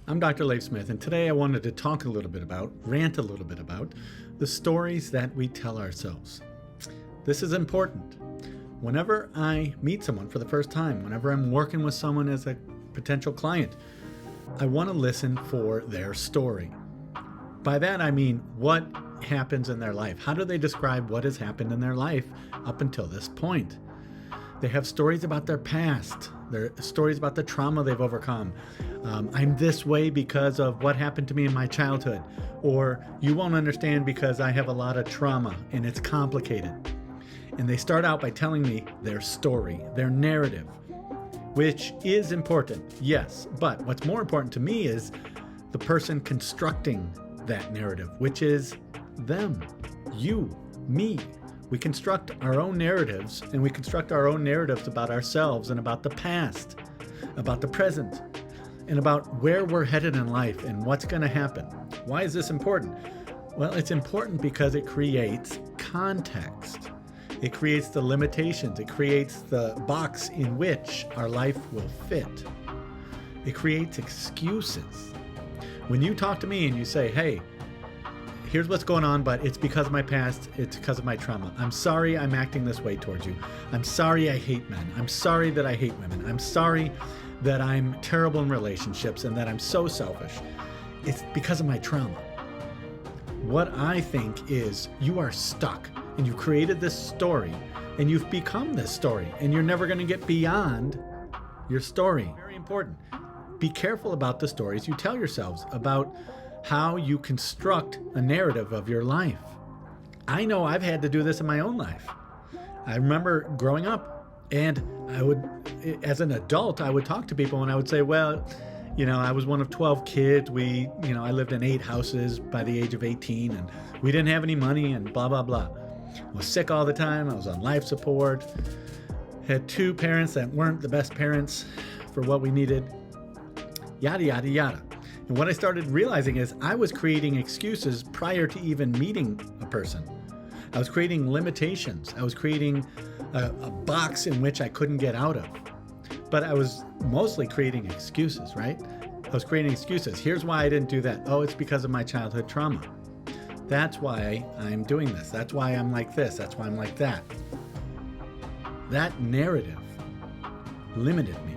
I'm Dr. Leif Smith, and today I wanted to rant a little bit about the stories that we tell ourselves. This is important. Whenever I meet someone for the first time, whenever I'm working with someone as a potential client, I want to listen for their story. By that I mean, what happens in their life? How do they describe what has happened in their life up until this point? They have stories about their past, their stories about the trauma they've overcome. I'm this way because of what happened to me in my childhood, or you won't understand because I have a lot of trauma and it's complicated. And they start out by telling me their story, their narrative, which is important, yes. But what's more important to me is the person constructing that narrative, which is them, you, me. We construct our own narratives, and we construct our own narratives about ourselves and about the past, about the present, and about where we're headed in life and what's going to happen. Why is this important? Well, it's important because it creates context. It creates the limitations. It creates the box in which our life will fit. It creates excuses. When you talk to me and you say, hey, here's what's going on, but it's because of my past, it's because of my trauma. I'm sorry I'm acting this way towards you. I'm sorry I hate men. I'm sorry that I hate women. I'm sorry that I'm terrible in relationships and that I'm so selfish. It's because of my trauma. What I think is you are stuck and you created this story and you've become this story and you're never going to get beyond your story. Very important. Be careful about the stories you tell yourselves about how you construct a narrative of your life. I know I've had to do this in my own life. I remember growing up, and as an adult, I would talk to people and I would say, well, I was one of 12 kids. I lived in 8 houses by the age of 18, and we didn't have any money and blah, blah, blah. I was sick all the time. I was on life support. Had 2 parents that weren't the best parents for what we needed. Yada, yada, yada. And what I started realizing is I was creating excuses prior to even meeting a person. I was creating limitations. I was creating a box in which I couldn't get out of. But I was mostly creating excuses, right? I was creating excuses. Here's why I didn't do that. Oh, it's because of my childhood trauma. That's why I'm doing this. That's why I'm like this. That's why I'm like that. That narrative limited me.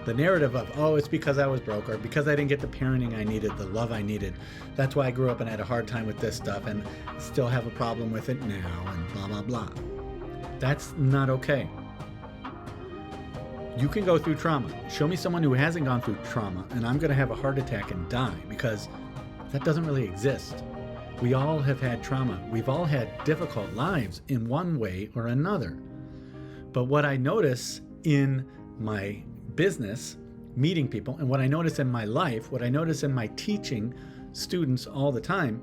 The narrative of, oh, it's because I was broke, or because I didn't get the parenting I needed, the love I needed. That's why I grew up and had a hard time with this stuff and still have a problem with it now, and blah, blah, blah. That's not okay. You can go through trauma. Show me someone who hasn't gone through trauma, and I'm going to have a heart attack and die, because that doesn't really exist. We all have had trauma. We've all had difficult lives in one way or another. But what I notice in my business, meeting people, and what I notice in my life, what I notice in my teaching students all the time,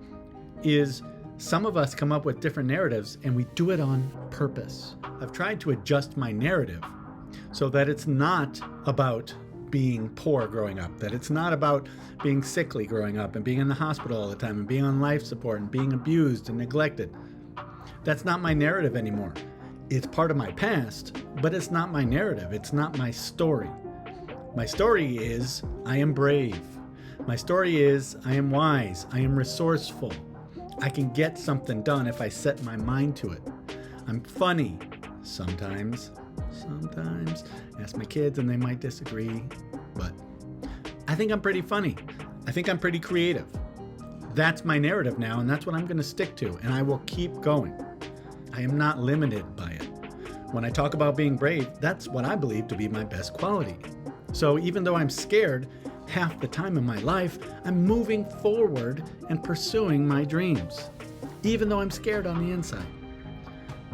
is some of us come up with different narratives and we do it on purpose. I've tried to adjust my narrative so that it's not about being poor growing up, that it's not about being sickly growing up and being in the hospital all the time and being on life support and being abused and neglected. That's not my narrative anymore. It's part of my past, but it's not my narrative. It's not my story. My story is I am brave. My story is I am wise. I am resourceful. I can get something done if I set my mind to it. I'm funny. Sometimes. Ask my kids and they might disagree, but I think I'm pretty funny. I think I'm pretty creative. That's my narrative now, and that's what I'm going to stick to, and I will keep going. I am not limited by it. When I talk about being brave, that's what I believe to be my best quality. So even though I'm scared half the time in my life, I'm moving forward and pursuing my dreams, even though I'm scared on the inside.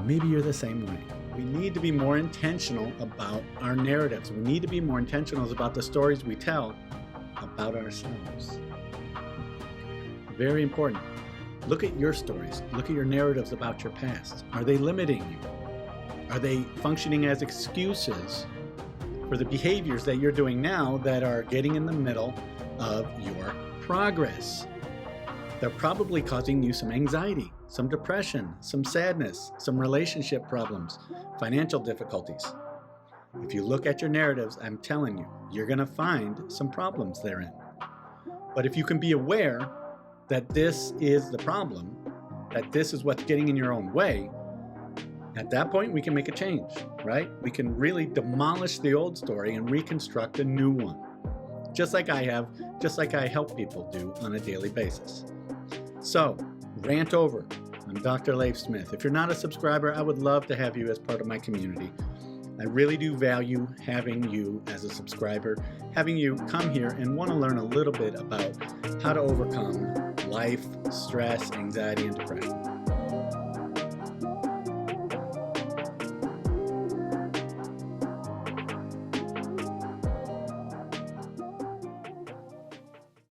Maybe you're the same way. We need to be more intentional about our narratives. We need to be more intentional about the stories we tell about ourselves. Very important. Look at your stories. Look at your narratives about your past. Are they limiting you? Are they functioning as excuses for the behaviors that you're doing now that are getting in the middle of your progress? They're probably causing you some anxiety, some depression, some sadness, some relationship problems, financial difficulties. If you look at your narratives, I'm telling you, you're going to find some problems therein. But if you can be aware that this is the problem, that this is what's getting in your own way, at that point we can make a change, right? We can really demolish the old story and reconstruct a new one. Just like I have, just like I help people do on a daily basis. So, rant over. I'm Dr. Leif Smith. If you're not a subscriber, I would love to have you as part of my community. I really do value having you as a subscriber, having you come here and want to learn a little bit about how to overcome life, stress, anxiety, and depression.